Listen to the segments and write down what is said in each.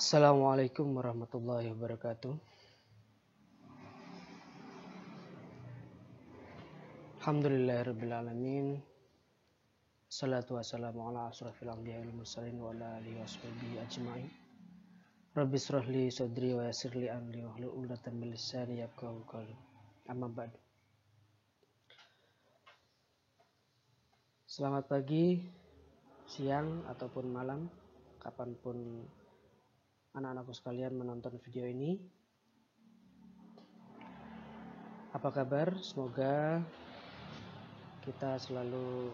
Assalamualaikum warahmatullahi wabarakatuh. Alhamdulillahirabbil alamin. Salatu wassalamu ala asrofil anbiya'i wal mursalin wa ala alihi washabihi ajmain. Rabbi shrah li sadri wa yassir li amri wahlul 'uqdatam min lisani yafqahu qawli. Amma ba'du. Selamat pagi, siang ataupun malam, kapanpun anak-anakku sekalian menonton video ini. Apa kabar? Semoga kita selalu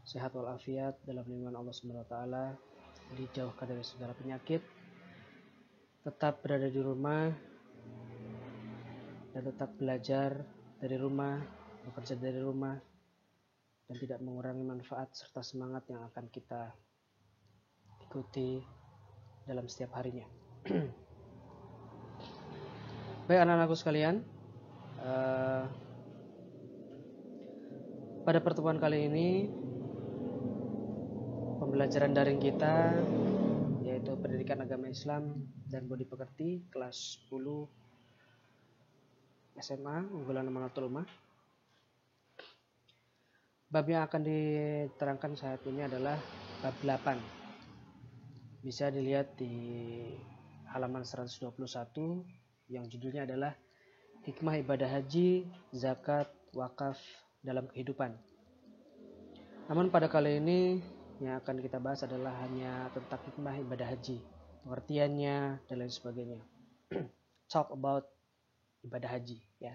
sehat walafiat dalam lindungan Allah Subhanahu wa taala, dijauhkan dari segala penyakit, tetap berada di rumah dan tetap belajar dari rumah, bekerja dari rumah, dan tidak mengurangi manfaat serta semangat yang akan kita ikuti dalam setiap harinya. Baik anak-anakku sekalian, pada pertemuan kali ini pembelajaran daring kita yaitu pendidikan agama Islam dan budi pekerti kelas 10 SMA unggulan Amanatul Ummah. Bab yang akan diterangkan saat ini adalah bab 8. Bisa dilihat di halaman 121 yang judulnya adalah hikmah ibadah haji, zakat, wakaf dalam kehidupan. Namun pada kali ini yang akan kita bahas adalah hanya tentang hikmah ibadah haji, pengertiannya dan lain sebagainya. Talk about ibadah haji, ya.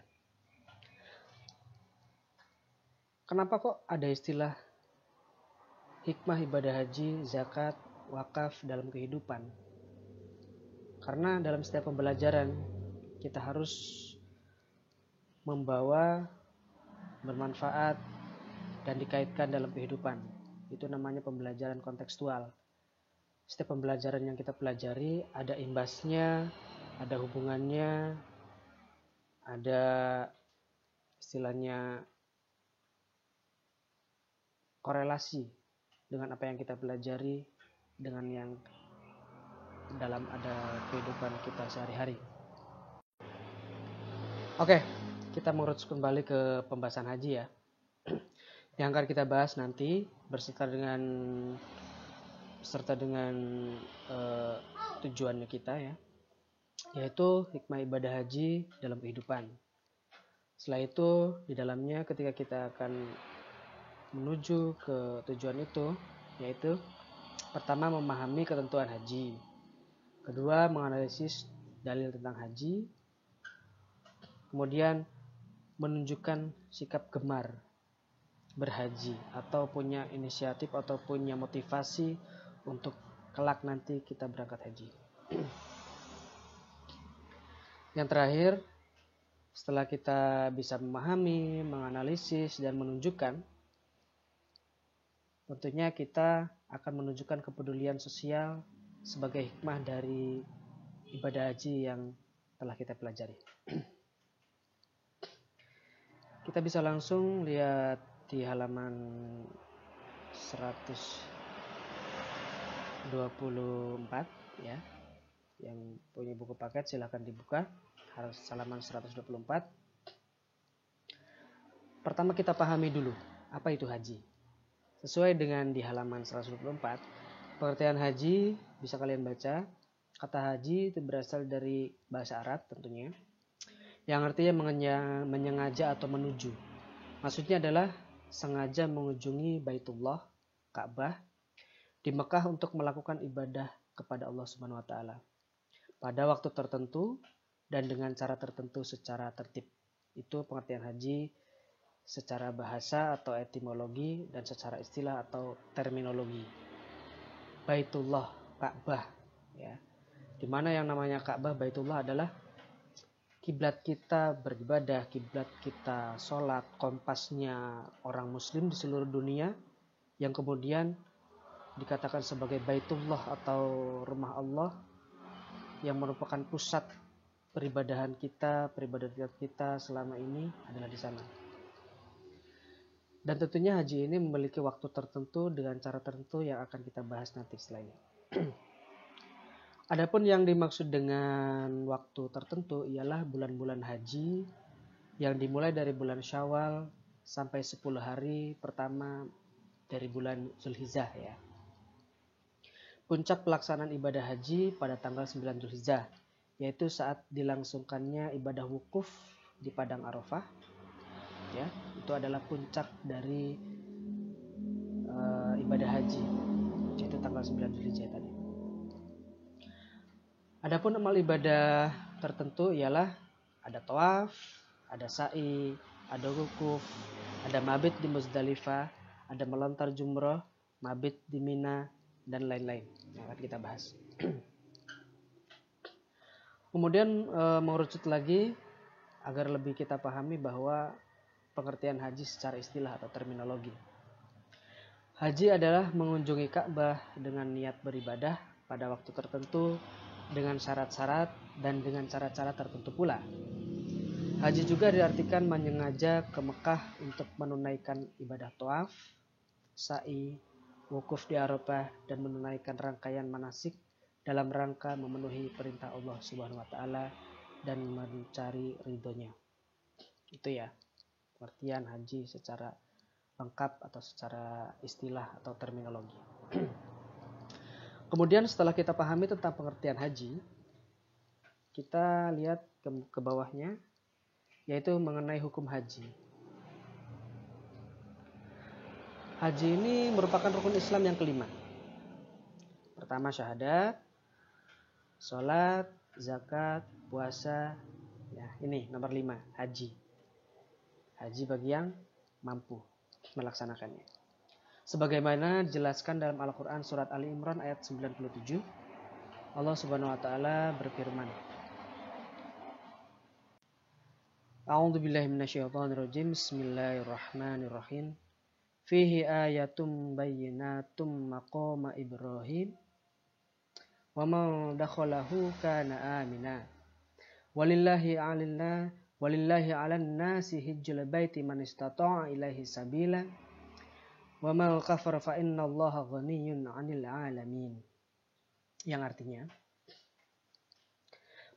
Kenapa kok ada istilah hikmah ibadah haji, zakat, wakaf dalam kehidupan? Karena dalam setiap pembelajaran kita harus membawa bermanfaat dan dikaitkan dalam kehidupan. Itu namanya pembelajaran kontekstual. Setiap pembelajaran yang kita pelajari ada imbasnya, ada hubungannya, ada istilahnya korelasi dengan apa yang kita pelajari dengan yang dalam ada kehidupan kita sehari-hari. Oke, kita mengurus kembali ke pembahasan haji ya. Yang akan kita bahas nanti beserta dengan tujuannya kita ya, yaitu hikmah ibadah haji dalam kehidupan. Setelah itu di dalamnya ketika kita akan menuju ke tujuan itu, yaitu pertama memahami ketentuan haji, kedua menganalisis dalil tentang haji, kemudian menunjukkan sikap gemar berhaji atau punya inisiatif atau punya motivasi untuk kelak nanti kita berangkat haji. Yang terakhir, setelah kita bisa memahami, menganalisis dan menunjukkan, tentunya kita akan menunjukkan kepedulian sosial sebagai hikmah dari ibadah haji yang telah kita pelajari. Kita bisa langsung lihat di halaman 124 ya. Yang punya buku paket silahkan dibuka halaman 124. Pertama kita pahami dulu apa itu haji. Sesuai dengan di halaman 124, pengertian haji bisa kalian baca. Kata haji itu berasal dari bahasa Arab tentunya, yang artinya menyengaja atau menuju. Maksudnya adalah sengaja mengunjungi Baitullah, Ka'bah, di Mekah untuk melakukan ibadah kepada Allah Subhanahu wa taala pada waktu tertentu dan dengan cara tertentu secara tertib. Itu pengertian haji secara bahasa atau etimologi dan secara istilah atau terminologi. Baitullah, Ka'bah ya. Di mana yang namanya Ka'bah, Baitullah adalah kiblat kita beribadah, kiblat kita sholat, kompasnya orang muslim di seluruh dunia, yang kemudian dikatakan sebagai Baitullah atau rumah Allah, yang merupakan pusat peribadahan kita selama ini adalah di sana. Dan tentunya haji ini memiliki waktu tertentu dengan cara tertentu yang akan kita bahas nanti setelahnya. Adapun yang dimaksud dengan waktu tertentu ialah bulan-bulan haji yang dimulai dari bulan Syawal sampai 10 hari pertama dari bulan Zulhijjah ya. Puncak pelaksanaan ibadah haji pada tanggal 9 Zulhijjah, yaitu saat dilangsungkannya ibadah wukuf di Padang Arafah. Ya, itu adalah puncak dari ibadah haji, yaitu tanggal 9 Zulhijjah tadi. Adapun amal ibadah tertentu ialah ada tawaf, ada sa'i, ada wukuf, ada mabit di Muzdalifah, ada melontar jumroh, mabit di Mina, dan lain-lain yang akan kita bahas. Kemudian mengerucut lagi agar lebih kita pahami bahwa pengertian haji secara istilah atau terminologi. Haji adalah mengunjungi Ka'bah dengan niat beribadah pada waktu tertentu dengan syarat-syarat dan dengan cara-cara tertentu pula. Haji juga diartikan menyengaja ke Mekah untuk menunaikan ibadah tawaf, sa'i, wukuf di Arafah, dan menunaikan rangkaian manasik dalam rangka memenuhi perintah Allah Subhanahu wa taala dan mencari ridhonya. Itu ya, pengertian haji secara lengkap atau secara istilah atau terminologi. Kemudian setelah kita pahami tentang pengertian haji, kita lihat ke bawahnya, yaitu mengenai hukum haji. Haji ini merupakan rukun Islam yang kelima. Pertama syahadat, sholat, zakat, puasa. Ya, ini nomor 5, haji. Haji bagi yang mampu melaksanakannya. Sebagaimana dijelaskan dalam Al-Quran surat Ali Imran ayat 97, Allah Subhanahu wa taala berfirman, A'udzu billahi minasyaitonir rajim. Bismillahirrahmanirrahim. Fihi ayatum bayyinatum maqama Ibrahim wa man dakhalahu kana amina. Walillahi 'alan nasi hijjul baiti man istata'a ilaihi sabila. Wa man kafara fa innallaha ghaniyyun 'anil 'alamin. Yang artinya,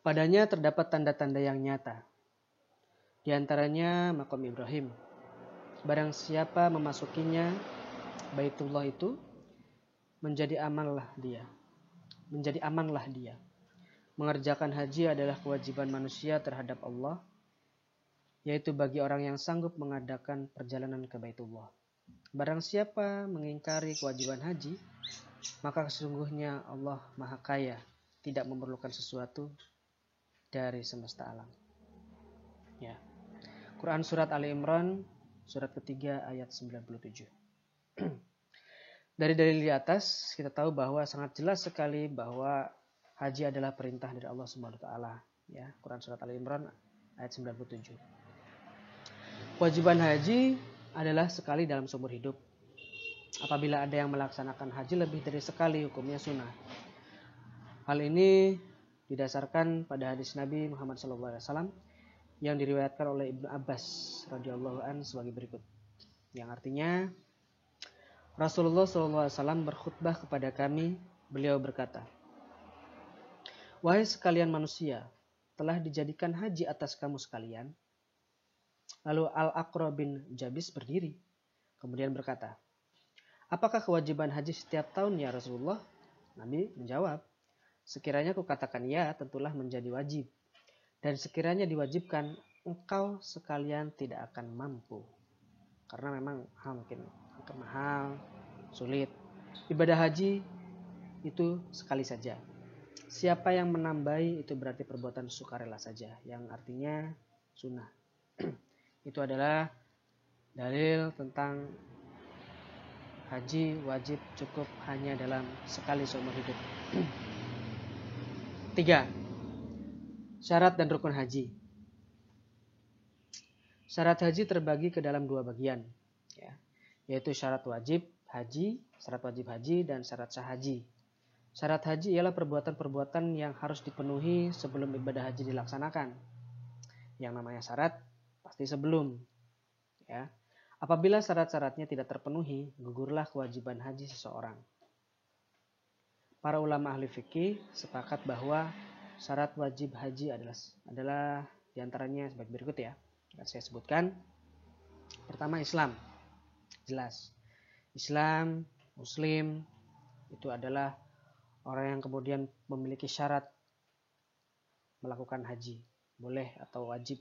padanya terdapat tanda-tanda yang nyata. Di antaranya makam Ibrahim. Barang siapa memasukinya, Baitullah itu, menjadi amanlah dia. Mengerjakan haji adalah kewajiban manusia terhadap Allah, yaitu bagi orang yang sanggup mengadakan perjalanan ke Baitullah. Barang siapa mengingkari kewajiban haji, maka sesungguhnya Allah Maha Kaya, tidak memerlukan sesuatu dari semesta alam. Ya. Quran surat Ali Imran surat ketiga ayat 97. Dari dalil di atas kita tahu bahwa sangat jelas sekali bahwa haji adalah perintah dari Allah Subhanahu wa taala, ya. Quran surat Ali Imran ayat 97. Kewajiban haji adalah sekali dalam seumur hidup. Apabila ada yang melaksanakan haji lebih dari sekali, hukumnya sunnah. Hal ini didasarkan pada hadis Nabi Muhammad SAW yang diriwayatkan oleh Ibnu Abbas radhiyallahu an sebagai berikut. Yang artinya, Rasulullah SAW berkhutbah kepada kami, beliau berkata, "Wahai sekalian manusia, telah dijadikan haji atas kamu sekalian." Lalu Al-Aqra bin Jabis berdiri, kemudian berkata, "Apakah kewajiban haji setiap tahun ya Rasulullah?" Nabi menjawab, "Sekiranya kukatakan ya, tentulah menjadi wajib. Dan sekiranya diwajibkan, engkau sekalian tidak akan mampu." Karena memang mungkin mahal, sulit. Ibadah haji itu sekali saja. Siapa yang menambahi itu berarti perbuatan sukarela saja, yang artinya sunnah. Itu adalah dalil tentang haji wajib cukup hanya dalam sekali seumur hidup. 3. Syarat dan rukun haji. Syarat haji terbagi ke dalam 2 bagian, ya, yaitu syarat wajib haji dan syarat sah haji. Syarat haji ialah perbuatan-perbuatan yang harus dipenuhi sebelum ibadah haji dilaksanakan. Yang namanya syarat pasti sebelum, ya. Apabila syarat-syaratnya tidak terpenuhi, gugurlah kewajiban haji seseorang. Para ulama ahli fikih sepakat bahwa syarat wajib haji adalah diantaranya sebagai berikut ya. Akan saya sebutkan. Pertama, Islam. Jelas. Islam, Muslim, itu adalah orang yang kemudian memiliki syarat melakukan haji. Boleh atau wajib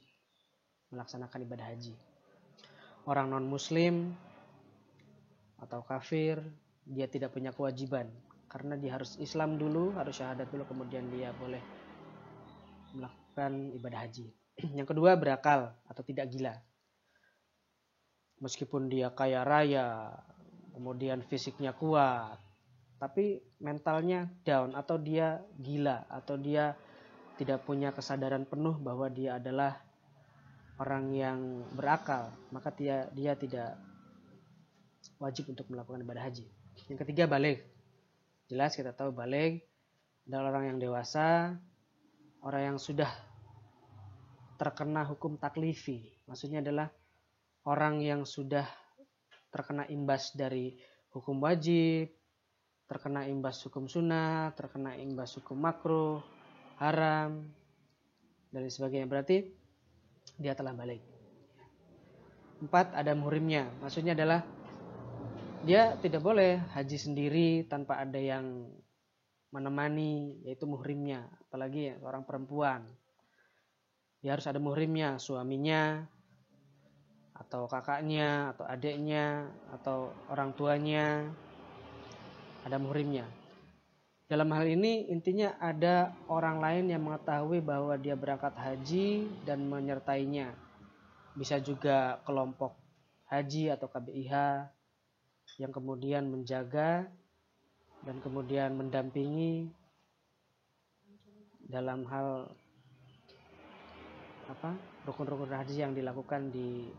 melaksanakan ibadah haji. Orang non-Muslim atau kafir, dia tidak punya kewajiban. Karena dia harus Islam dulu, harus syahadat dulu, kemudian dia boleh melakukan ibadah haji. Yang kedua, berakal atau tidak gila. Meskipun dia kaya raya, kemudian fisiknya kuat, tapi mentalnya down, atau dia gila, atau dia tidak punya kesadaran penuh bahwa dia adalah orang yang berakal, maka dia tidak wajib untuk melakukan ibadah haji. Yang ketiga, baligh. Jelas kita tahu baligh adalah orang yang dewasa, orang yang sudah terkena hukum taklifi. Maksudnya adalah orang yang sudah terkena imbas dari hukum wajib, terkena imbas hukum sunnah, terkena imbas hukum makruh, haram, dan sebagainya. Berarti dia telah baligh. 4, ada muhrimnya. Maksudnya adalah dia tidak boleh haji sendiri tanpa ada yang menemani, yaitu muhrimnya. Apalagi orang perempuan. Dia harus ada muhrimnya, suaminya, atau kakaknya, atau adiknya, atau orang tuanya. Ada muhrimnya. Dalam hal ini intinya ada orang lain yang mengetahui bahwa dia berangkat haji dan menyertainya. Bisa juga kelompok haji atau KBIH yang kemudian menjaga dan kemudian mendampingi dalam hal rukun-rukun haji yang dilakukan di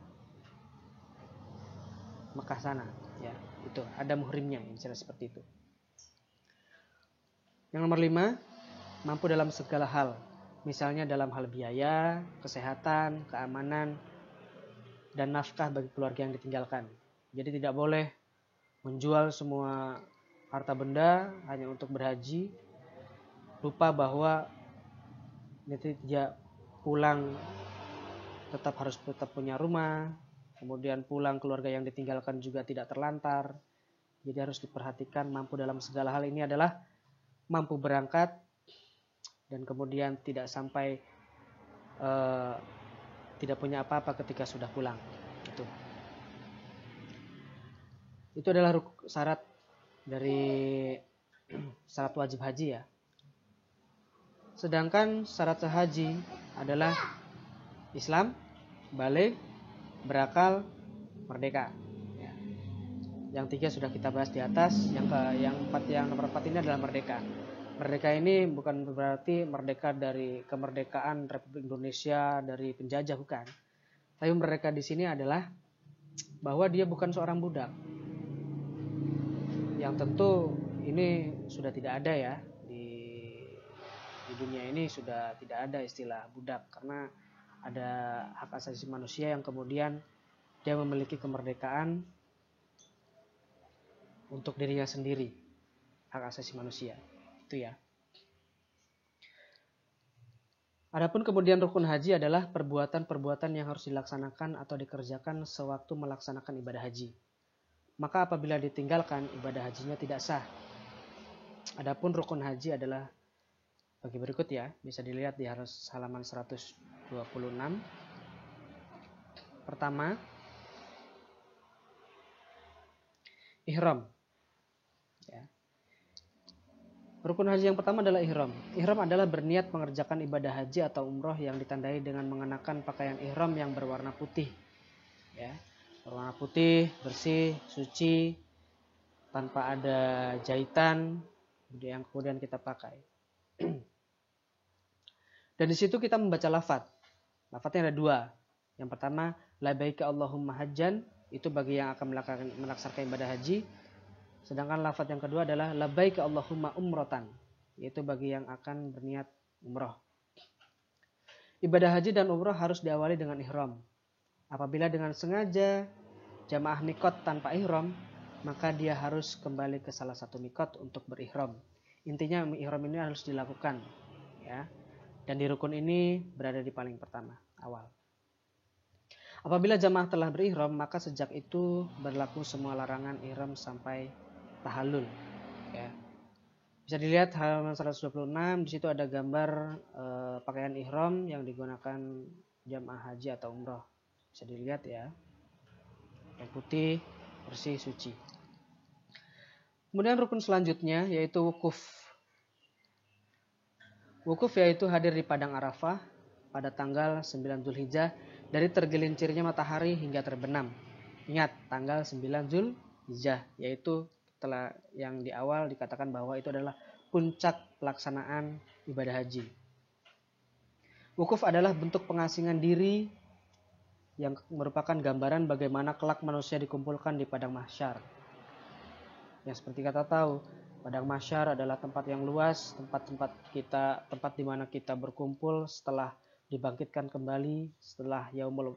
Mekah sana, ya. Itu ada muhrimnya, misalnya seperti itu. Yang nomor 5, mampu dalam segala hal, misalnya dalam hal biaya, kesehatan, keamanan, dan nafkah bagi keluarga yang ditinggalkan. Jadi tidak boleh menjual semua harta benda hanya untuk berhaji, lupa bahwa dia pulang harus tetap punya rumah, kemudian pulang keluarga yang ditinggalkan juga tidak terlantar. Jadi harus diperhatikan mampu dalam segala hal ini adalah mampu berangkat dan kemudian tidak sampai tidak punya apa-apa ketika sudah pulang. Itu adalah syarat dari syarat wajib haji ya. Sedangkan syarat haji adalah Islam, baligh, berakal, merdeka. Ya. Yang 3 sudah kita bahas di atas. Yang nomor 4 ini adalah merdeka. Merdeka ini bukan berarti merdeka dari kemerdekaan Republik Indonesia dari penjajah, bukan. Tapi merdeka di sini adalah bahwa dia bukan seorang budak. Yang tentu ini sudah tidak ada ya, di dunia ini sudah tidak ada istilah budak, karena ada hak asasi manusia yang kemudian dia memiliki kemerdekaan untuk dirinya sendiri, hak asasi manusia itu ya. Adapun kemudian rukun haji adalah perbuatan-perbuatan yang harus dilaksanakan atau dikerjakan sewaktu melaksanakan ibadah haji. Maka apabila ditinggalkan, ibadah hajinya tidak sah. Adapun rukun haji adalah bagi berikut ya, bisa dilihat di halaman 126. Pertama, ihram. Ya. Rukun haji yang pertama adalah ihram. Ihram adalah berniat mengerjakan ibadah haji atau umroh yang ditandai dengan mengenakan pakaian ihram yang berwarna putih. Ya. Berwarna putih, bersih, suci, tanpa ada jahitan yang kemudian kita pakai. Dan di situ kita membaca lafaz. Lafaznya ada 2. Yang pertama, labbaika Allahumma hajjan, itu bagi yang akan melaksanakan ibadah haji. Sedangkan lafaz yang kedua adalah labbaika Allahumma umratan, yaitu bagi yang akan berniat umroh. Ibadah haji dan umroh harus diawali dengan ihram. Apabila dengan sengaja jamaah mikot tanpa ihram, maka dia harus kembali ke salah satu mikot untuk berihram. Intinya ihram ini harus dilakukan ya. Dan di rukun ini berada di paling pertama, awal. Apabila jamaah telah berihram, maka sejak itu berlaku semua larangan ihram sampai tahallul ya. Bisa dilihat halaman 126, di situ ada gambar pakaian ihram yang digunakan jamaah haji atau umroh. Bisa dilihat ya. Yang putih, bersih, suci. Kemudian rukun selanjutnya yaitu wukuf. Wukuf yaitu hadir di padang Arafah pada tanggal 9 Zulhijjah dari tergelincirnya matahari hingga terbenam. Ingat, tanggal 9 Zulhijjah yaitu setelah yang di awal dikatakan bahwa itu adalah puncak pelaksanaan ibadah haji. Wukuf adalah bentuk pengasingan diri yang merupakan gambaran bagaimana kelak manusia dikumpulkan di padang mahsyar. Yang seperti kata tahu, padang mahsyar adalah tempat yang luas, tempat di mana kita berkumpul setelah dibangkitkan kembali, setelah yaumul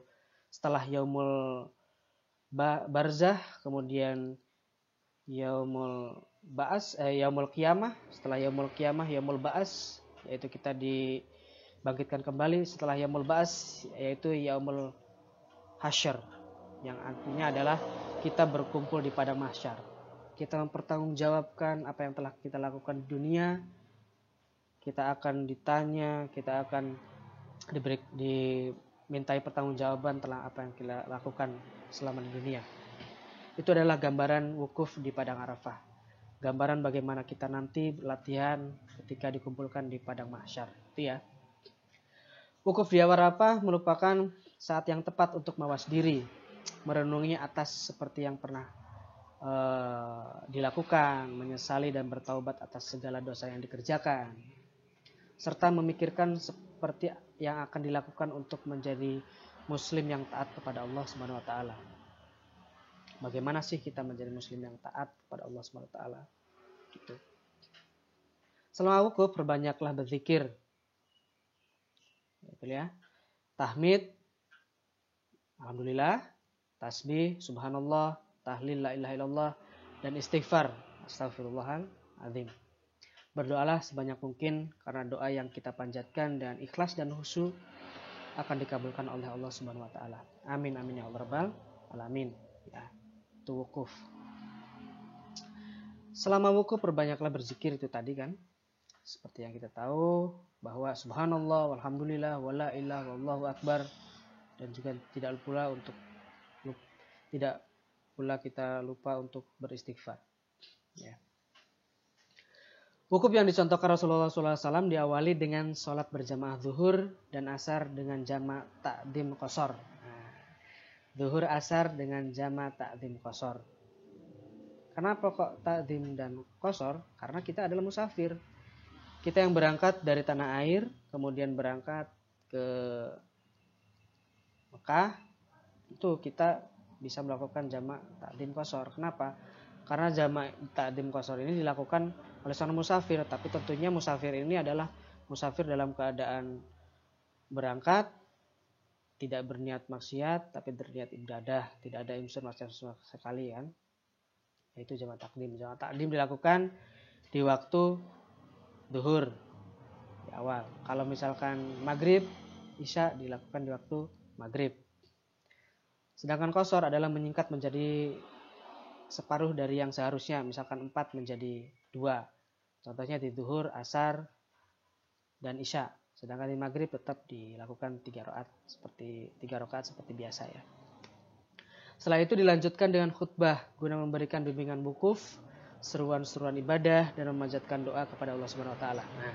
barzah, kemudian yaumul qiyamah, setelah yaumul qiyamah yaumul ba'as, yaitu kita dibangkitkan kembali, setelah yaumul ba'as yaitu yaumul hasyr, yang artinya adalah kita berkumpul di padang mahsyar. Kita mempertanggungjawabkan apa yang telah kita lakukan di dunia. Kita akan ditanya, kita akan dimintai pertanggungjawaban tentang apa yang kita lakukan selama di dunia. Itu adalah gambaran wukuf di padang Arafah. Gambaran bagaimana kita nanti latihan ketika dikumpulkan di padang mahsyar. Itu ya. Wukuf di Arafah merupakan saat yang tepat untuk mawas diri, merenungi atas seperti yang pernah dilakukan, menyesali dan bertaubat atas segala dosa yang dikerjakan, serta memikirkan seperti yang akan dilakukan untuk menjadi muslim yang taat kepada Allah Subhanahu wa taala. Bagaimana sih kita menjadi muslim yang taat kepada Allah Subhanahu wa taala? Gitu. Selama wukuf perbanyaklah berzikir. Betul ya. Tahmid, alhamdulillah, tasbih, subhanallah, tahlil la ilaha illallah, dan istighfar, astagfirullahaladzim. Berdoalah sebanyak mungkin karena doa yang kita panjatkan dengan ikhlas dan khusyuk akan dikabulkan oleh Allah Subhanahu wa taala. Amin amin ya rabbal alamin. Ya, itu wukuf. Selama wukuf perbanyaklah berzikir itu tadi kan. Seperti yang kita tahu bahwa subhanallah walhamdulillah wala ilaha wallahu akbar, dan juga tidak pula kita lupa untuk beristighfar. Ya. Wukuf yang dicontohkan Rasulullah SAW diawali dengan sholat berjamaah zuhur dan asar dengan jamak ta'dim qashar. Zuhur asar dengan jamak ta'dim qashar. Kenapa kok ta'dim dan qashar? Karena kita adalah musafir. Kita yang berangkat dari tanah air, kemudian berangkat ke Mekah, itu kita bisa melakukan jamak ta'dim qashar. Kenapa? Karena jamak ta'dim qashar ini dilakukan oleh seorang musafir, tapi tentunya musafir ini adalah musafir dalam keadaan berangkat, tidak berniat maksiat, tapi berniat ibadah, tidak ada unsur maksiat sekali kan. Yaitu jamak takdim. Jamak takdim dilakukan di waktu zuhur di awal. Kalau misalkan maghrib, isya dilakukan di waktu maghrib. Sedangkan qashar adalah menyingkat menjadi separuh dari yang seharusnya, misalkan 4 menjadi 2. Contohnya di zuhur, asar, dan isya. Sedangkan di maghrib tetap dilakukan 3 rakaat seperti biasa ya. Setelah itu dilanjutkan dengan khutbah guna memberikan bimbingan wukuf, seruan-seruan ibadah, dan memanjatkan doa kepada Allah Subhanahu wa taala. Nah,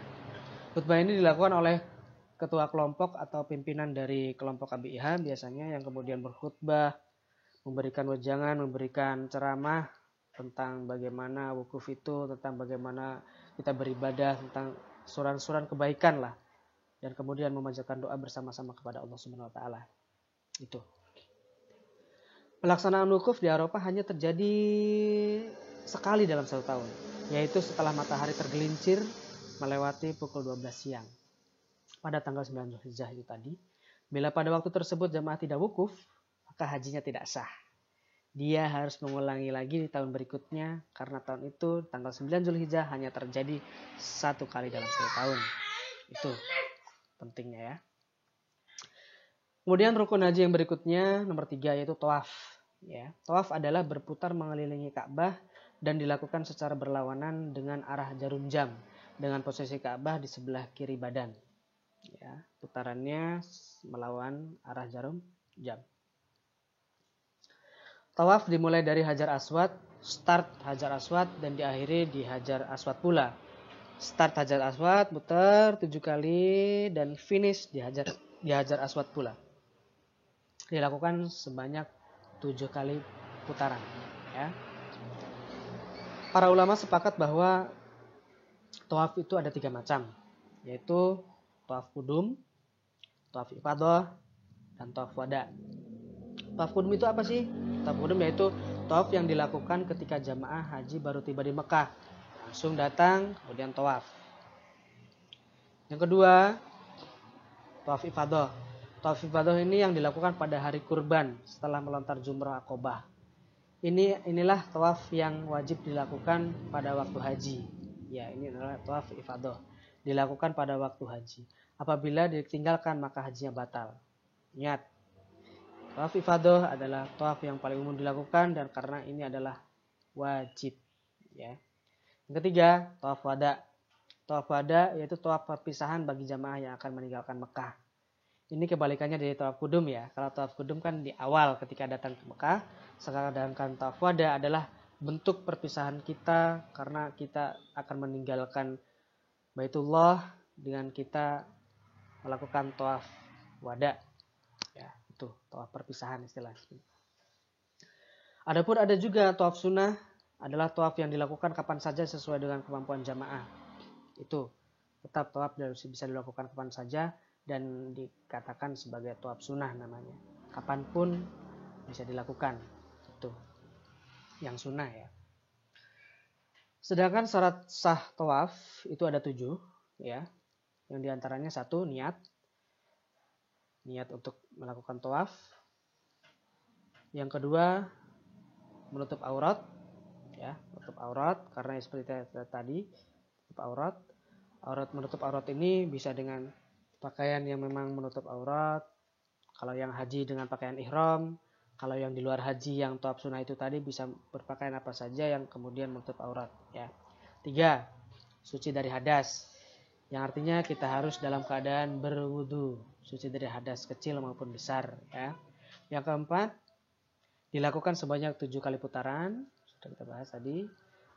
khutbah ini dilakukan oleh ketua kelompok atau pimpinan dari kelompok ABIH biasanya, yang kemudian berkhutbah, memberikan wejangan, memberikan ceramah tentang bagaimana wukuf itu, tentang bagaimana kita beribadah, tentang suran-suran kebaikan lah, dan kemudian memanjatkan doa bersama-sama kepada Allah Subhanahu wa taala. Itu. Pelaksanaan wukuf di Arafah hanya terjadi sekali dalam 1 tahun, yaitu setelah matahari tergelincir melewati pukul 12 siang pada tanggal 9 Zulhijjah itu tadi. Bila pada waktu tersebut jamaah tidak wukuf, maka hajinya tidak sah. dia harus mengulangi lagi di tahun berikutnya, karena tahun itu tanggal 9 Zulhijjah hanya terjadi 1 kali dalam 1 tahun. Itu pentingnya ya. Kemudian rukun haji yang berikutnya nomor 3 yaitu tawaf. Ya, tawaf adalah berputar mengelilingi Ka'bah dan dilakukan secara berlawanan dengan arah jarum jam dengan posisi Ka'bah di sebelah kiri badan. Ya, putarannya melawan arah jarum jam. Tawaf dimulai dari Hajar Aswad, start Hajar Aswad dan diakhiri di Hajar Aswad pula. Start Hajar Aswad, putar 7 kali dan finish di Hajar Aswad pula. Dilakukan sebanyak 7 kali putaran. Ya. Para ulama sepakat bahwa tawaf itu ada 3 macam, yaitu tawaf kudum, tawaf ifadah, dan tawaf wada. Tawaf kudum itu apa sih? Tawaf kudum yaitu tawaf yang dilakukan ketika jamaah haji baru tiba di Mekah. Langsung datang, kemudian tawaf. Yang kedua, tawaf ifadah. Tawaf ifadah ini yang dilakukan pada hari kurban setelah melontar jumrah Aqobah. Inilah tawaf yang wajib dilakukan pada waktu haji. Ya, ini adalah tawaf ifadah. Dilakukan pada waktu haji. Apabila ditinggalkan maka hajinya batal. Ingat, tawaf ifadah adalah tawaf yang paling umum dilakukan dan karena ini adalah wajib. Ya. Yang ketiga, tawaf wada. Tawaf wada yaitu tawaf perpisahan bagi jamaah yang akan meninggalkan Mekah. Ini kebalikannya dari tawaf kudum ya. Kalau tawaf kudum kan di awal ketika datang ke Mekah. Sedangkan tawaf wada adalah bentuk perpisahan kita karena kita akan meninggalkan Baitullah dengan kita melakukan tawaf wada. Ya, itu tawaf perpisahan istilahnya. Adapun ada juga tawaf sunnah adalah tawaf yang dilakukan kapan saja sesuai dengan kemampuan jamaah. Itu tetap tawaf bisa dilakukan kapan saja dan dikatakan sebagai tawaf sunnah namanya. Kapanpun bisa dilakukan. Itu yang sunnah ya. Sedangkan syarat sah tawaf itu ada 7 ya. Yang diantaranya 1 niat. Niat untuk melakukan tawaf. Yang kedua menutup aurat ya, menutup aurat karena seperti tadi menutup aurat. Menutup aurat ini bisa dengan pakaian yang memang menutup aurat. Kalau yang haji dengan pakaian ihram, kalau yang di luar haji yang tawaf sunnah itu tadi bisa berpakaian apa saja yang kemudian menutup aurat ya. 3. Suci dari hadas. Yang artinya kita harus dalam keadaan berwudu, suci dari hadas kecil maupun besar ya. Yang keempat, dilakukan sebanyak 7 kali putaran, sudah kita bahas tadi.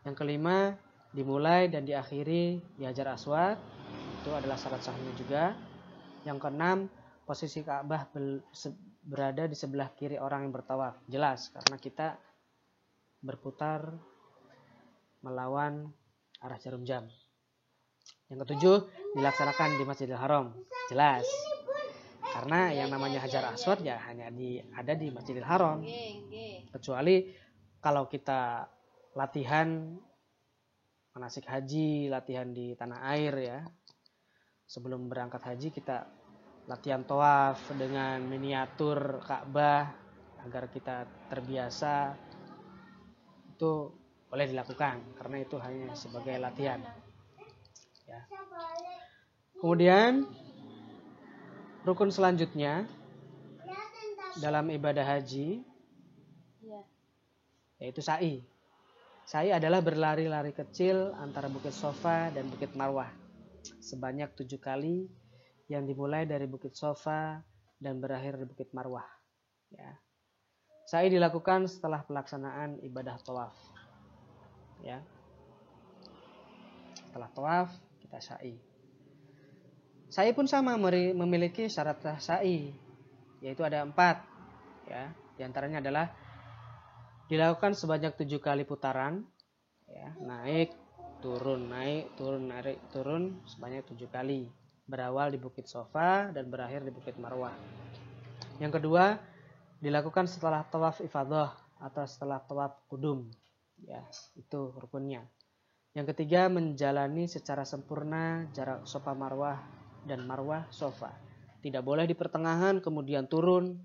Yang kelima, dimulai dan diakhiri di Hajar Aswad. Itu adalah syarat sahnya juga. Yang keenam, posisi Ka'bah berada di sebelah kiri orang yang bertawaf. Jelas karena kita berputar melawan arah jarum jam. Yang ketujuh, dilaksanakan di Masjidil Haram. Jelas. Karena yang namanya Hajar Aswad ya hanya ada di Masjidil Haram. Kecuali kalau kita latihan manasik haji, latihan di tanah air ya. Sebelum berangkat haji kita latihan tawaf dengan miniatur Ka'bah agar kita terbiasa. Itu boleh dilakukan karena itu hanya sebagai latihan. Ya. Kemudian rukun selanjutnya dalam ibadah haji yaitu sa'i. Sa'i adalah berlari-lari kecil antara Bukit Sofa dan Bukit Marwah sebanyak 7 kali yang dimulai dari Bukit Sofa dan berakhir di Bukit Marwah. Ya. Sa'i dilakukan setelah pelaksanaan ibadah tawaf. Ya. Setelah tawaf kita sa'i. Sa'i pun sama memiliki syarat sa'i, yaitu ada 4. Ya. Di antaranya adalah dilakukan sebanyak 7 kali putaran, ya, naik, turun, naik, turun, naik, turun sebanyak 7 kali. Berawal di Bukit Sofa dan berakhir di Bukit Marwah. Yang kedua, dilakukan setelah tawaf ifadah atau setelah tawaf kudum. Ya, itu rukunnya. Yang ketiga, menjalani secara sempurna jarak Sofa Marwah dan Marwah Sofa. Tidak boleh di pertengahan kemudian turun.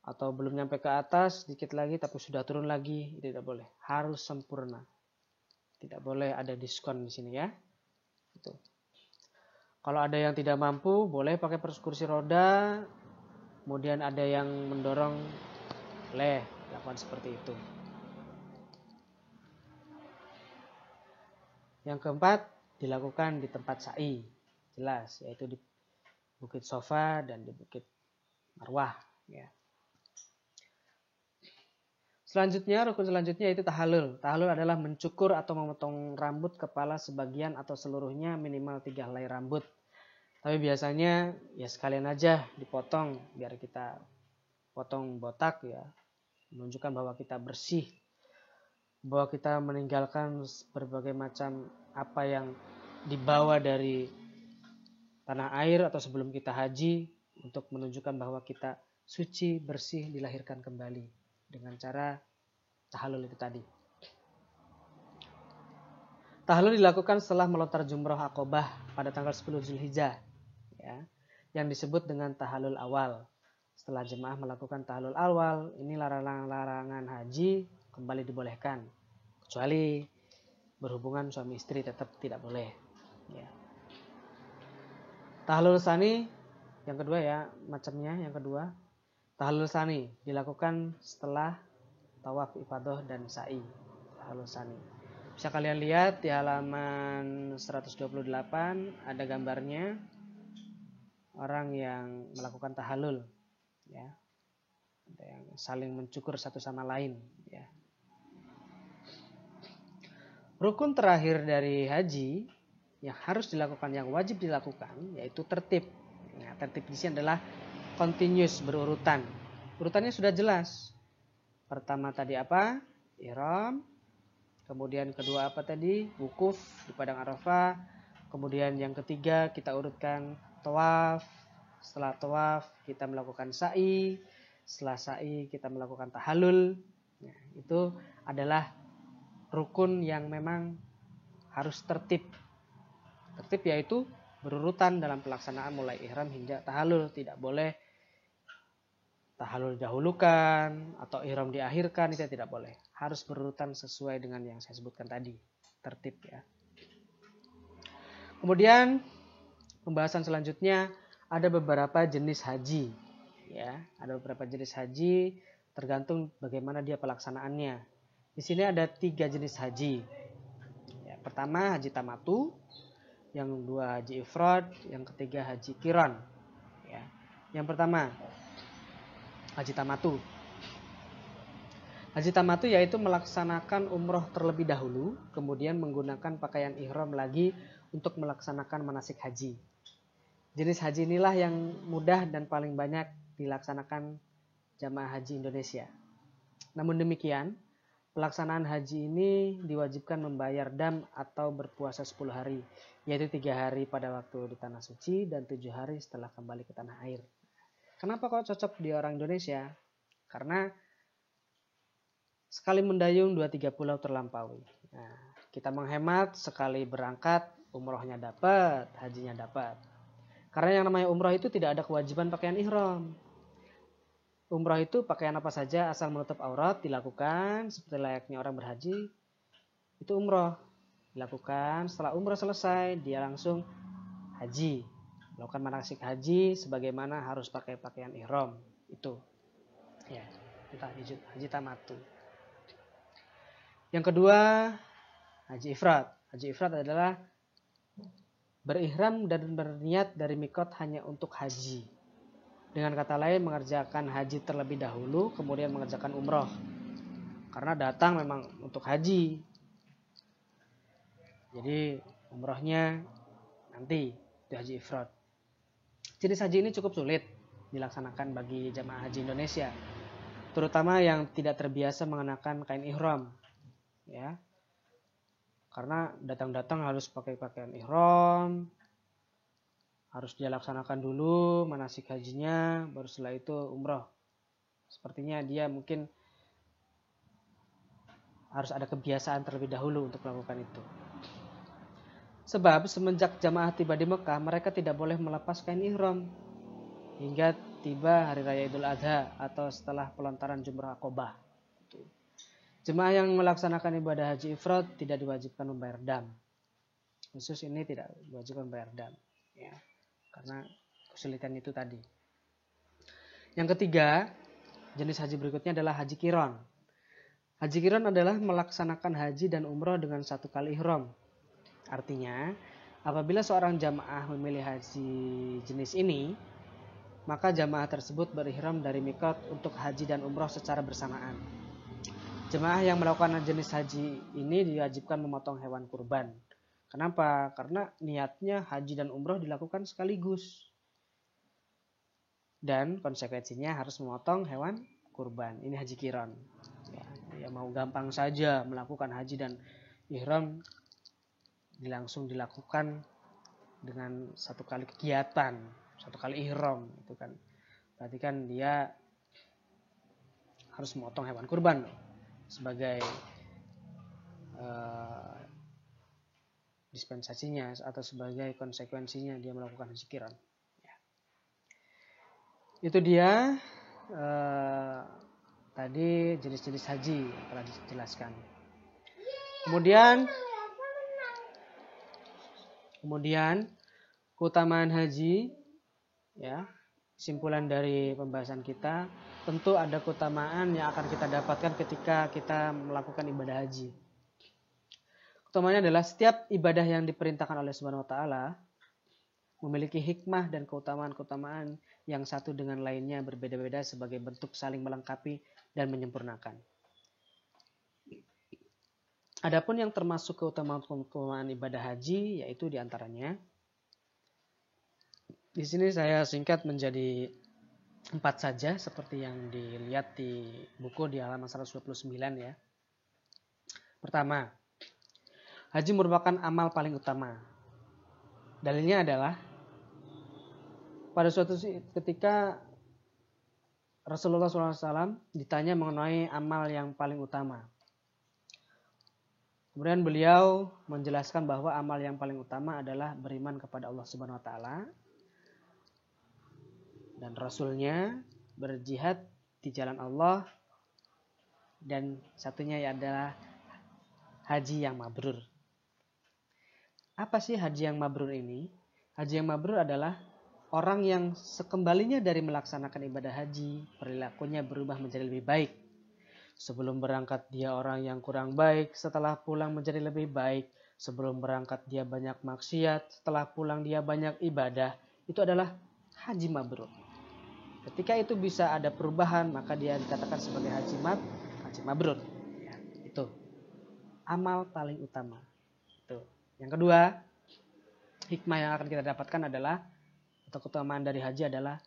atau belum nyampe ke atas sedikit lagi tapi sudah turun lagi, itu tidak boleh. Harus sempurna. Tidak boleh ada diskon di sini ya. Itu. Kalau ada yang tidak mampu, boleh pakai kursi roda. Kemudian ada yang mendorong, boleh lakukan seperti itu. Yang keempat, dilakukan di tempat sa'i. Jelas, yaitu di Bukit Sofa dan di Bukit Marwah. Ya. Selanjutnya, rukun selanjutnya itu tahallul. Tahallul adalah mencukur atau memotong rambut kepala sebagian atau seluruhnya minimal 3 helai rambut. Tapi biasanya ya sekalian aja dipotong biar kita potong botak ya. Menunjukkan bahwa kita bersih. Bahwa kita meninggalkan berbagai macam apa yang dibawa dari tanah air atau sebelum kita haji untuk menunjukkan bahwa kita suci, bersih, dilahirkan kembali. Dengan cara tahallul itu tadi. Tahallul dilakukan setelah melontar jumrah Aqobah pada tanggal 10 Zulhijjah, ya, yang disebut dengan tahallul awal. Setelah jemaah melakukan tahallul awal, ini larangan haji kembali dibolehkan, kecuali berhubungan suami istri tetap tidak boleh. Ya. Tahallul tsani yang kedua ya, macamnya yang kedua. Tahallul tsani dilakukan setelah tawaf ifadah dan sa'i. Tahallul tsani. Bisa kalian lihat di halaman 128 ada gambarnya orang yang melakukan tahallul, ya. Ada yang saling mencukur satu sama lain, ya. Rukun terakhir dari haji yang harus dilakukan, yang wajib dilakukan, yaitu tertib. Nah, tertib di sini adalah continuous, berurutan. Urutannya sudah jelas. Pertama tadi apa? Ihram. Kemudian kedua apa tadi? Wukuf di Padang Arafah. Kemudian yang ketiga kita urutkan tawaf. Setelah tawaf kita melakukan sa'i. Setelah sa'i kita melakukan tahallul. Nah, itu adalah rukun yang memang harus tertib. Tertib yaitu berurutan dalam pelaksanaan mulai ihram hingga tahallul. Tidak boleh tahallul dahulukan atau ihram diakhirkan, itu tidak boleh. Harus berurutan sesuai dengan yang saya sebutkan tadi. Tertib ya. Kemudian pembahasan selanjutnya ada beberapa jenis haji. Ya, ada beberapa jenis haji tergantung bagaimana dia pelaksanaannya. Di sini ada 3 jenis haji. Ya, pertama haji tamatu, yang kedua haji ifrad, yang ketiga haji qiran. Ya. Yang pertama haji tamatu. Haji tamatu yaitu melaksanakan umroh terlebih dahulu, kemudian menggunakan pakaian ihram lagi untuk melaksanakan manasik haji. Jenis haji inilah yang mudah dan paling banyak dilaksanakan jamaah haji Indonesia. Namun demikian, pelaksanaan haji ini diwajibkan membayar dam atau berpuasa 10 hari, yaitu 3 hari pada waktu di Tanah Suci dan 7 hari setelah kembali ke tanah air. Kenapa kok cocok di orang Indonesia? Karena sekali mendayung 2-3 pulau terlampaui. Nah, kita menghemat, sekali berangkat umrohnya dapat, hajinya dapat. Karena yang namanya umroh itu tidak ada kewajiban pakaian ihram. Umroh itu pakaian apa saja asal menutup aurat dilakukan seperti layaknya orang berhaji. Itu umroh. Dilakukan, setelah umroh selesai dia langsung haji. Melakukan manasik haji sebagaimana harus pakai pakaian ihram. Itu. Ya, kita haji tamatu. Yang kedua, haji ifrad. Haji ifrad adalah berihram dan berniat dari mikot hanya untuk haji. Dengan kata lain, mengerjakan haji terlebih dahulu, kemudian mengerjakan umroh. Karena datang memang untuk haji. Jadi umrohnya nanti, itu haji ifrad. Jenis haji ini cukup sulit dilaksanakan bagi jamaah haji Indonesia, terutama yang tidak terbiasa mengenakan kain ihram. Ya. Karena datang-datang harus pakai pakaian ihram, harus dia laksanakan dulu manasik hajinya, baru setelah itu umroh. Sepertinya dia mungkin harus ada kebiasaan terlebih dahulu untuk melakukan itu. Sebab semenjak jamaah tiba di Mekah, mereka tidak boleh melepas kain ihram hingga tiba hari raya Idul Adha atau setelah pelontaran Jumrah Aqobah. Jemaah yang melaksanakan ibadah haji ifrad tidak diwajibkan membayar dam. Khusus ini tidak diwajibkan membayar dam, ya, karena kesulitan itu tadi. Yang ketiga, jenis haji berikutnya adalah haji qiron. Haji qiron adalah melaksanakan haji dan umroh dengan satu kali ihram. Artinya, apabila seorang jamaah memilih haji jenis ini, maka jamaah tersebut berihram dari mikot untuk haji dan umroh secara bersamaan. Jemaah yang melakukan jenis haji ini diwajibkan memotong hewan kurban. Kenapa? Karena niatnya haji dan umroh dilakukan sekaligus. Dan konsekuensinya harus memotong hewan kurban. Ini haji qiron. Ya mau gampang saja melakukan haji dan ihram langsung dilakukan dengan satu kali kegiatan, satu kali ihram, itu kan. Berarti kan dia harus memotong hewan kurban sebagai dispensasinya atau sebagai konsekuensinya dia melakukan haji qiron. Ya. Itu dia tadi jenis-jenis haji yang telah dijelaskan. Kemudian keutamaan haji, ya, kesimpulan dari pembahasan kita, tentu ada keutamaan yang akan kita dapatkan ketika kita melakukan ibadah haji. Keutamaannya adalah setiap ibadah yang diperintahkan oleh Subhanahu wa taala memiliki hikmah dan keutamaan-keutamaan yang satu dengan lainnya berbeda-beda sebagai bentuk saling melengkapi dan menyempurnakan. Adapun yang termasuk keutamaan ibadah haji yaitu diantaranya, di sini saya singkat menjadi 4 saja seperti yang dilihat di buku di halaman 129 ya. Pertama, haji merupakan amal paling utama. Dalilnya adalah pada suatu ketika Rasulullah SAW ditanya mengenai amal yang paling utama. Kemudian beliau menjelaskan bahwa amal yang paling utama adalah beriman kepada Allah Subhanahu wa taala dan Rasulnya, berjihad di jalan Allah, dan satunya adalah haji yang mabrur. Apa sih haji yang mabrur ini? Haji yang mabrur adalah orang yang sekembalinya dari melaksanakan ibadah haji, perilakunya berubah menjadi lebih baik. Sebelum berangkat dia orang yang kurang baik, setelah pulang menjadi lebih baik. Sebelum berangkat dia banyak maksiat, setelah pulang dia banyak ibadah. Itu adalah haji mabrur. Ketika itu bisa ada perubahan, maka dia dikatakan sebagai haji mabrur. Ya, itu amal paling utama. Itu. Yang kedua, hikmah yang akan kita dapatkan adalah, atau keutamaan dari haji adalah,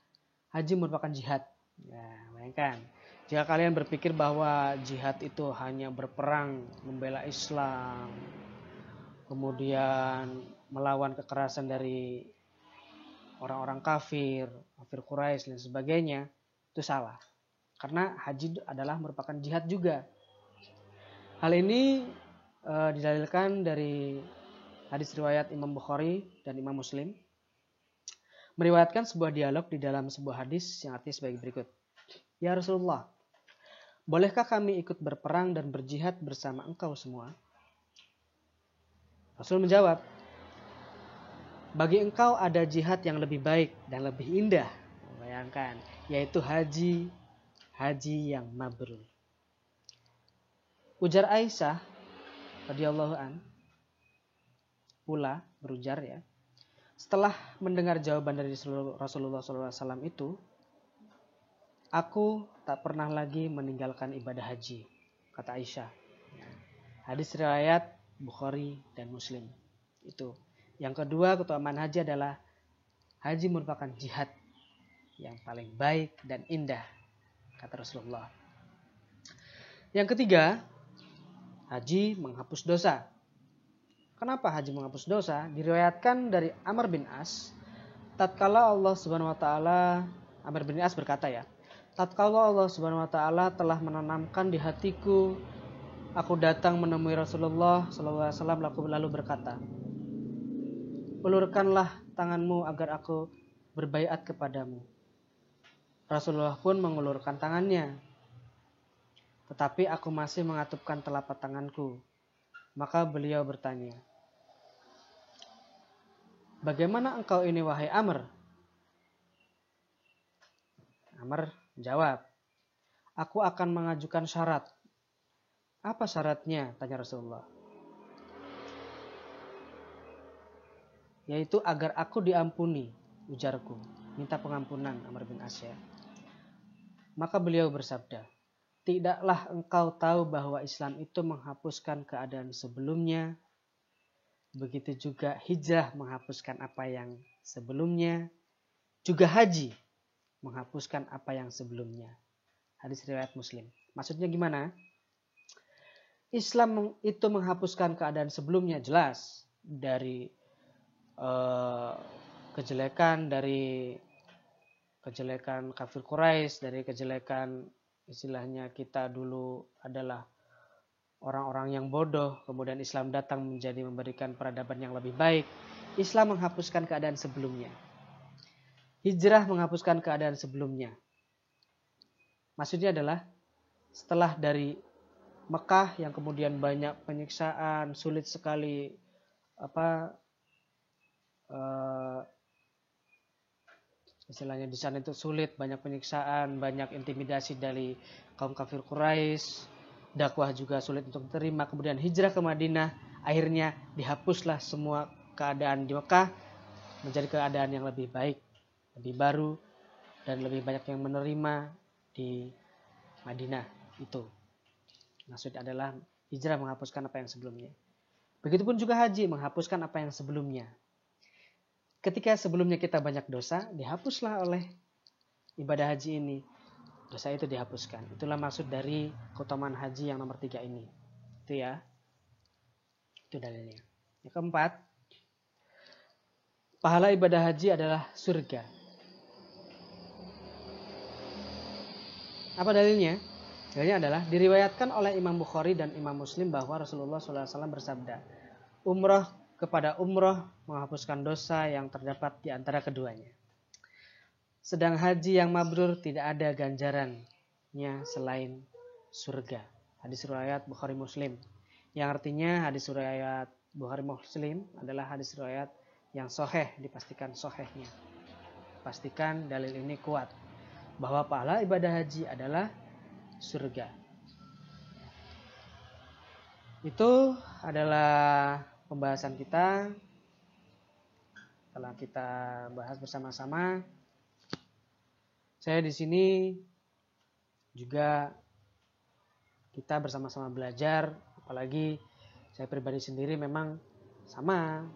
haji merupakan jihad. Ya, bayangkan, jika kalian berpikir bahwa jihad itu hanya berperang, membela Islam, kemudian melawan kekerasan dari orang-orang kafir Quraisy dan sebagainya, itu salah. Karena haji adalah merupakan jihad juga. Hal ini didalilkan dari hadis riwayat Imam Bukhari dan Imam Muslim. Meriwayatkan sebuah dialog di dalam sebuah hadis yang artinya sebagai berikut. Ya Rasulullah, bolehkah kami ikut berperang dan berjihad bersama engkau semua? Rasul menjawab, bagi engkau ada jihad yang lebih baik dan lebih indah. Bayangkan, yaitu haji yang mabrur. Ujar Aisyah radhiyallahu an pula berujar, ya, setelah mendengar jawaban dari Rasulullah SAW itu, aku tak pernah lagi meninggalkan ibadah haji, kata Aisyah. Hadis riwayat Bukhari dan Muslim. Itu. Yang kedua, keutamaan haji adalah haji merupakan jihad yang paling baik dan indah, kata Rasulullah. Yang ketiga, haji menghapus dosa. Kenapa haji menghapus dosa? Diriwayatkan dari Amr bin As, tatkala Allah Subhanahu wa taala, Amr bin As berkata, ya, tatkala Allah Subhanahu wa taala telah menanamkan di hatiku, aku datang menemui Rasulullah SAW lalu berkata, ulurkanlah tanganmu agar aku berbaiat kepadamu. Rasulullah pun mengulurkan tangannya. Tetapi aku masih mengatupkan telapak tanganku. Maka beliau bertanya, "Bagaimana engkau ini wahai Amr?" Amr jawab, "Aku akan mengajukan syarat." "Apa syaratnya?" tanya Rasulullah. "Yaitu agar aku diampuni," ujarku. Minta pengampunan Amr bin As. Maka beliau bersabda, "Tidaklah engkau tahu bahwa Islam itu menghapuskan keadaan sebelumnya, begitu juga hijrah menghapuskan apa yang sebelumnya, juga haji menghapuskan apa yang sebelumnya." Hadis riwayat Muslim. Maksudnya gimana? Islam itu menghapuskan keadaan sebelumnya, jelas, dari kejelekan kafir Quraisy, dari kejelekan istilahnya kita dulu adalah orang-orang yang bodoh, kemudian Islam datang memberikan peradaban yang lebih baik. Islam menghapuskan keadaan sebelumnya. Hijrah menghapuskan keadaan sebelumnya. Maksudnya adalah setelah dari Mekah yang kemudian banyak penyiksaan, sulit sekali istilahnya di sana itu sulit, banyak penyiksaan, banyak intimidasi dari kaum kafir Quraisy, dakwah juga sulit untuk diterima. Kemudian hijrah ke Madinah, akhirnya dihapuslah semua keadaan di Mekah menjadi keadaan yang lebih baik, lebih baru, dan lebih banyak yang menerima di Madinah itu. Maksudnya adalah hijrah menghapuskan apa yang sebelumnya. Begitupun juga haji menghapuskan apa yang sebelumnya. Ketika sebelumnya kita banyak dosa, dihapuslah oleh ibadah haji ini. Dosa itu dihapuskan. Itulah maksud dari keutamaan haji yang nomor 3 ini. Itu ya. Itu dalilnya. Yang keempat, pahala ibadah haji adalah surga. Apa dalilnya? Dalilnya adalah diriwayatkan oleh Imam Bukhari dan Imam Muslim bahwa Rasulullah SAW bersabda, "Umrah kepada umrah menghapuskan dosa yang terdapat di antara keduanya. Sedang haji yang mabrur tidak ada ganjarannya selain surga." Hadis riwayat Bukhari Muslim. Yang artinya hadis riwayat Bukhari Muslim adalah hadis riwayat yang sahih, dipastikan sahihnya. Pastikan dalil ini kuat bahwa pahala ibadah haji adalah surga. Itu adalah pembahasan kita. Setelah kita bahas bersama-sama, saya di sini juga kita bersama-sama belajar. Apalagi saya pribadi sendiri memang sama,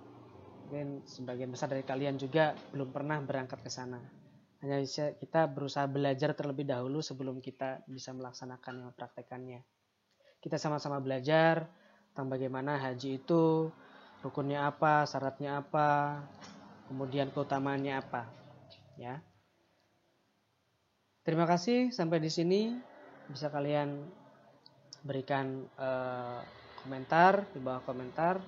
mungkin sebagian besar dari kalian juga belum pernah berangkat ke sana. Hanya kita berusaha belajar terlebih dahulu sebelum kita bisa melaksanakan yang praktekannya. Kita sama-sama belajar tentang bagaimana haji itu, rukunnya apa, syaratnya apa, kemudian keutamaannya apa. Ya. Terima kasih, sampai di sini. Bisa kalian berikan komentar di bawah komentar.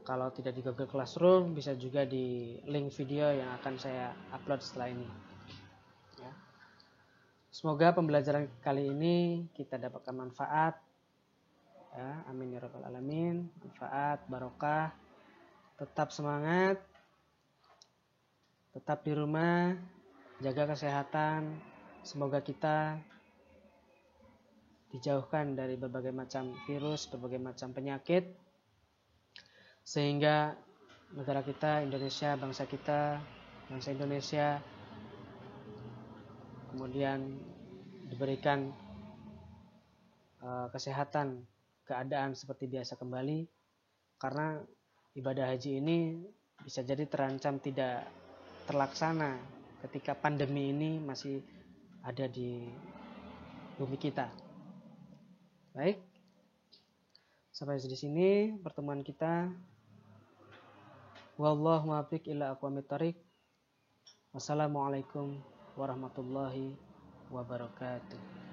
Kalau tidak di Google Classroom, bisa juga di link video yang akan saya upload setelah ini. Ya. Semoga pembelajaran kali ini kita dapatkan manfaat. Ya, amin ya rabbal alamin. Manfaat, barokah. Tetap semangat. Tetap di rumah. Jaga kesehatan. Semoga kita dijauhkan dari berbagai macam virus, berbagai macam penyakit, sehingga negara kita, Indonesia, bangsa Indonesia kemudian diberikan kesehatan, keadaan seperti biasa kembali, karena ibadah haji ini bisa jadi terancam tidak terlaksana ketika pandemi ini masih ada di bumi kita. Baik, sampai di sini pertemuan kita. Wallahu muwaffiq ila aqwamit thoriq. Wassalamualaikum warahmatullahi wabarakatuh.